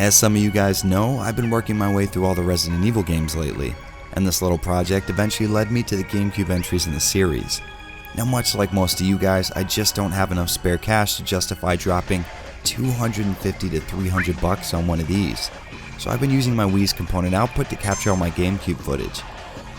As some of you guys know, I've been working my way through all the Resident Evil games lately, and this little project eventually led me to the GameCube entries in the series. Now, much like most of you guys, I just don't have enough spare cash to justify dropping $250 to $300 on one of these, so I've been using my Wii's component output to capture all my GameCube footage.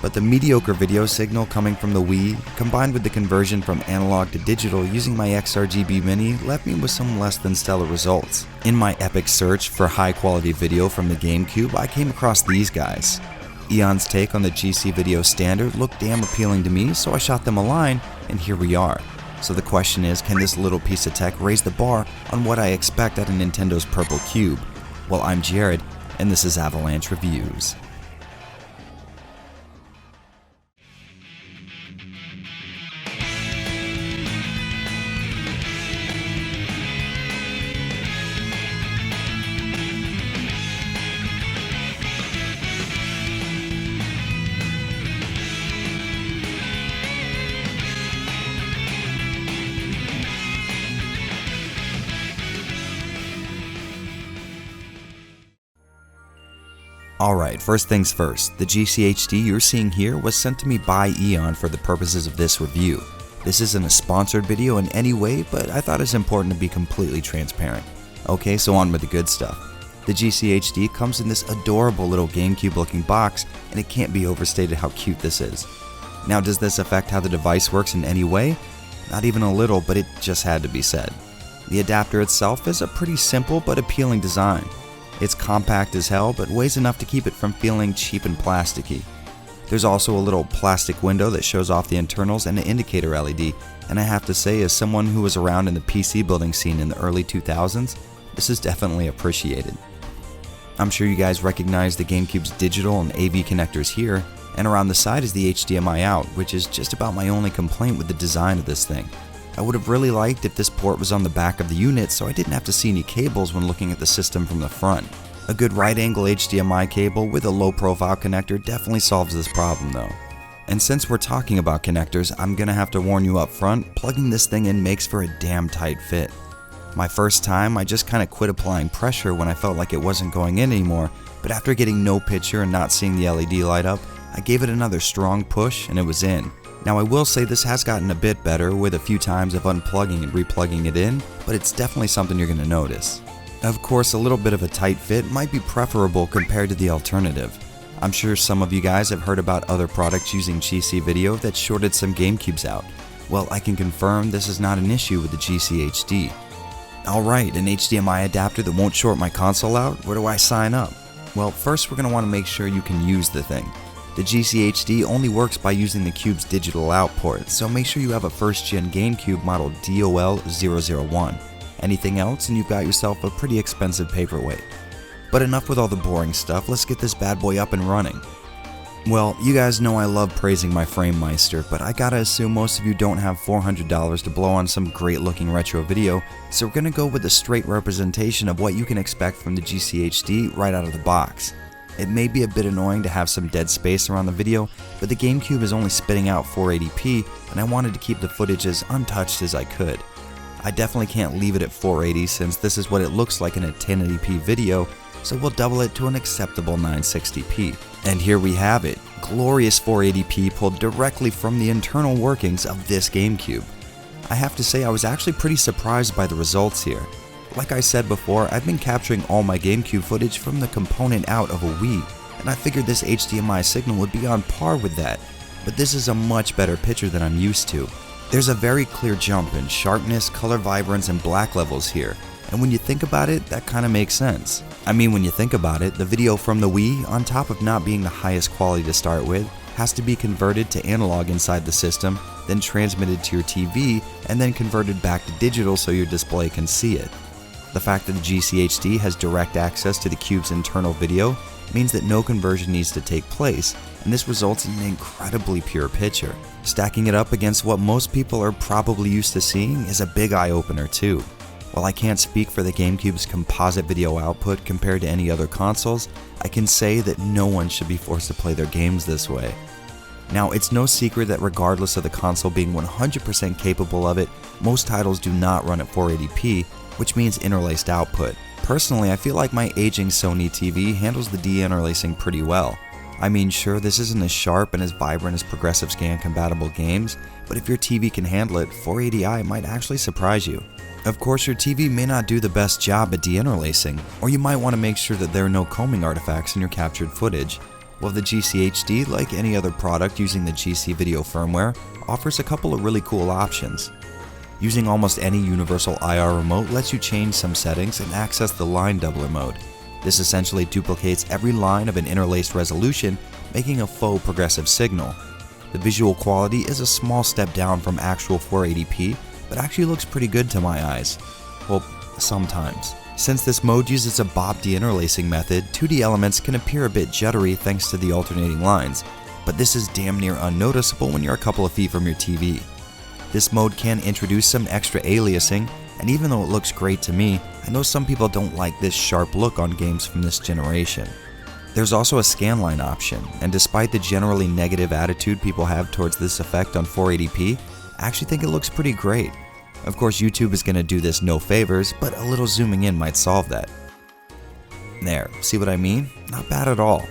But the mediocre video signal coming from the Wii, combined with the conversion from analog to digital using my XRGB Mini, left me with some less than stellar results. In my epic search for high quality video from the GameCube, I came across these guys. Eon's take on the GC Video Standard looked damn appealing to me, so I shot them a line, and here we are. So the question is, can this little piece of tech raise the bar on what I expect at a Nintendo's Purple Cube? Well, I'm Jared, and this is Avalanche Reviews. Alright, first things first, the GCHD you're seeing here was sent to me by Eon for the purposes of this review. This isn't a sponsored video in any way, but I thought it's important to be completely transparent. Okay, so on with the good stuff. The GCHD comes in this adorable little GameCube looking box, and it can't be overstated how cute this is. Now, does this affect how the device works in any way? Not even a little, but it just had to be said. The adapter itself is a pretty simple but appealing design. It's compact as hell, but weighs enough to keep it from feeling cheap and plasticky. There's also a little plastic window that shows off the internals and an indicator LED, and I have to say, as someone who was around in the PC building scene in the early 2000s, this is definitely appreciated. I'm sure you guys recognize the GameCube's digital and AV connectors here, and around the side is the HDMI out, which is just about my only complaint with the design of this thing. I would have really liked if this port was on the back of the unit so I didn't have to see any cables when looking at the system from the front. A good right angle HDMI cable with a low profile connector definitely solves this problem though. And since we're talking about connectors, I'm gonna have to warn you up front, plugging this thing in makes for a damn tight fit. My first time, I just kinda quit applying pressure when I felt like it wasn't going in anymore, but after getting no picture and not seeing the LED light up, I gave it another strong push and it was in. Now I will say this has gotten a bit better with a few times of unplugging and replugging it in, but it's definitely something you're going to notice. Of course, a little bit of a tight fit might be preferable compared to the alternative. I'm sure some of you guys have heard about other products using GC Video that shorted some GameCubes out. Well, I can confirm this is not an issue with the GCHD. Alright, an HDMI adapter that won't short my console out? Where do I sign up? Well, first we're going to want to make sure you can use the thing. The GCHD only works by using the Cube's digital out port, so make sure you have a first-gen GameCube model DOL001. Anything else and you've got yourself a pretty expensive paperweight. But enough with all the boring stuff, let's get this bad boy up and running. Well, you guys know I love praising my frame meister, but I gotta assume most of you don't have $400 to blow on some great looking retro video, so we're gonna go with a straight representation of what you can expect from the GCHD right out of the box. It may be a bit annoying to have some dead space around the video, but the GameCube is only spitting out 480p, and I wanted to keep the footage as untouched as I could. I definitely can't leave it at 480 since this is what it looks like in a 1080p video, so we'll double it to an acceptable 960p. And here we have it, glorious 480p pulled directly from the internal workings of this GameCube. I have to say I was actually pretty surprised by the results here. Like I said before, I've been capturing all my GameCube footage from the component out of a Wii, and I figured this HDMI signal would be on par with that, but this is a much better picture than I'm used to. There's a very clear jump in sharpness, color vibrance, and black levels here, and when you think about it, that kinda makes sense. I mean, when you think about it, the video from the Wii, on top of not being the highest quality to start with, has to be converted to analog inside the system, then transmitted to your TV, and then converted back to digital so your display can see it. The fact that the GCHD has direct access to the Cube's internal video means that no conversion needs to take place, and this results in an incredibly pure picture. Stacking it up against what most people are probably used to seeing is a big eye-opener too. While I can't speak for the GameCube's composite video output compared to any other consoles, I can say that no one should be forced to play their games this way. Now, it's no secret that regardless of the console being 100% capable of it, most titles do not run at 480p, which means interlaced output. Personally, I feel like my aging Sony TV handles the deinterlacing pretty well. I mean, sure, this isn't as sharp and as vibrant as progressive scan compatible games, but if your TV can handle it, 480i might actually surprise you. Of course, your TV may not do the best job at deinterlacing, or you might want to make sure that there are no combing artifacts in your captured footage. Well, the GCHD, like any other product using the GC video firmware, offers a couple of really cool options. Using almost any universal IR remote lets you change some settings and access the line doubler mode. This essentially duplicates every line of an interlaced resolution, making a faux progressive signal. The visual quality is a small step down from actual 480p, but actually looks pretty good to my eyes. Well, sometimes. Since this mode uses a BOP deinterlacing method, 2D elements can appear a bit juddery thanks to the alternating lines, but this is damn near unnoticeable when you're a couple of feet from your TV. This mode can introduce some extra aliasing, and even though it looks great to me, I know some people don't like this sharp look on games from this generation. There's also a scanline option, and despite the generally negative attitude people have towards this effect on 480p, I actually think it looks pretty great. Of course, YouTube is going to do this no favors, but a little zooming in might solve that. There, see what I mean? Not bad at all.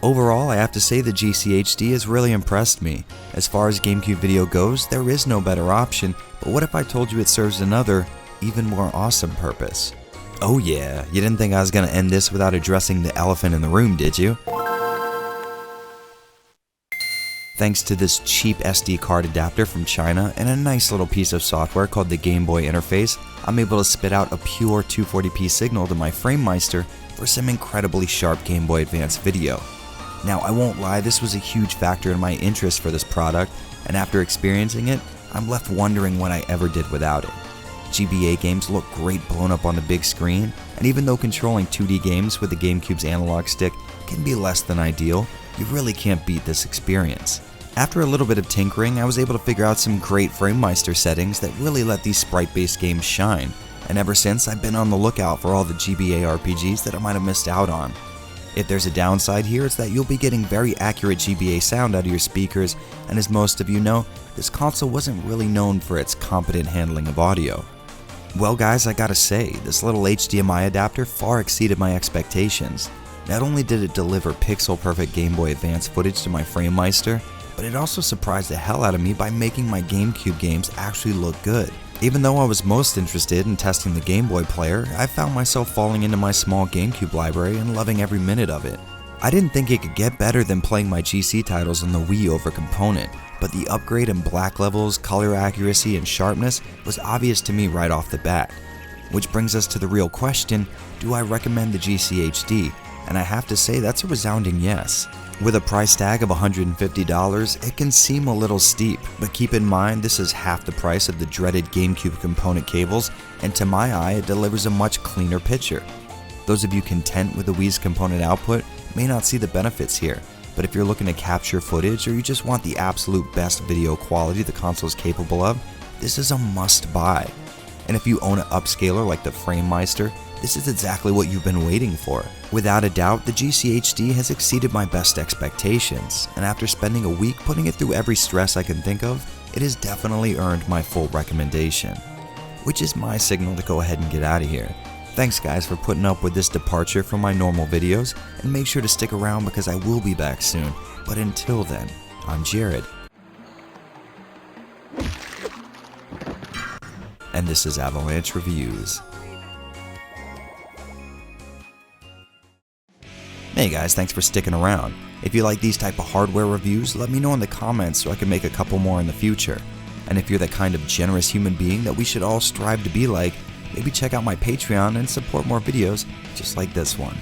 Overall, I have to say the GCHD has really impressed me. As far as Gamecube video goes, there is no better option, but what if I told you it serves another, even more awesome purpose? Oh yeah, you didn't think I was going to end this without addressing the elephant in the room, did you? Thanks to this cheap SD card adapter from China and a nice little piece of software called the Game Boy interface, I'm able to spit out a pure 240p signal to my FrameMeister for some incredibly sharp Game Boy Advance video. Now, I won't lie, this was a huge factor in my interest for this product, and after experiencing it, I'm left wondering what I ever did without it. GBA games look great blown up on the big screen, and even though controlling 2D games with the GameCube's analog stick can be less than ideal, you really can't beat this experience. After a little bit of tinkering, I was able to figure out some great FrameMeister settings that really let these sprite-based games shine, and ever since I've been on the lookout for all the GBA RPGs that I might have missed out on. If there's a downside here, it's that you'll be getting very accurate GBA sound out of your speakers, and as most of you know, this console wasn't really known for its competent handling of audio. Well guys, I gotta say, this little HDMI adapter far exceeded my expectations. Not only did it deliver pixel-perfect Game Boy Advance footage to my FrameMeister, but it also surprised the hell out of me by making my GameCube games actually look good. Even though I was most interested in testing the Game Boy player, I found myself falling into my small GameCube library and loving every minute of it. I didn't think it could get better than playing my GC titles on the Wii over component, but the upgrade in black levels, color accuracy, and sharpness was obvious to me right off the bat. Which brings us to the real question, do I recommend the GCHD? And I have to say that's a resounding yes. With a price tag of $150, it can seem a little steep, but keep in mind this is half the price of the dreaded GameCube component cables, and to my eye it delivers a much cleaner picture. Those of you content with the Wii's component output may not see the benefits here, but if you're looking to capture footage or you just want the absolute best video quality the console is capable of, this is a must buy. And if you own an upscaler like the FrameMeister, this is exactly what you've been waiting for. Without a doubt, the GCHD has exceeded my best expectations, and after spending a week putting it through every stress I can think of, it has definitely earned my full recommendation. Which is my signal to go ahead and get out of here. Thanks guys for putting up with this departure from my normal videos, and make sure to stick around because I will be back soon. But until then, I'm Jared. And this is Avalanche Reviews. Hey guys, thanks for sticking around. If you like these type of hardware reviews, let me know in the comments so I can make a couple more in the future. And if you're the kind of generous human being that we should all strive to be like, maybe check out my Patreon and support more videos just like this one.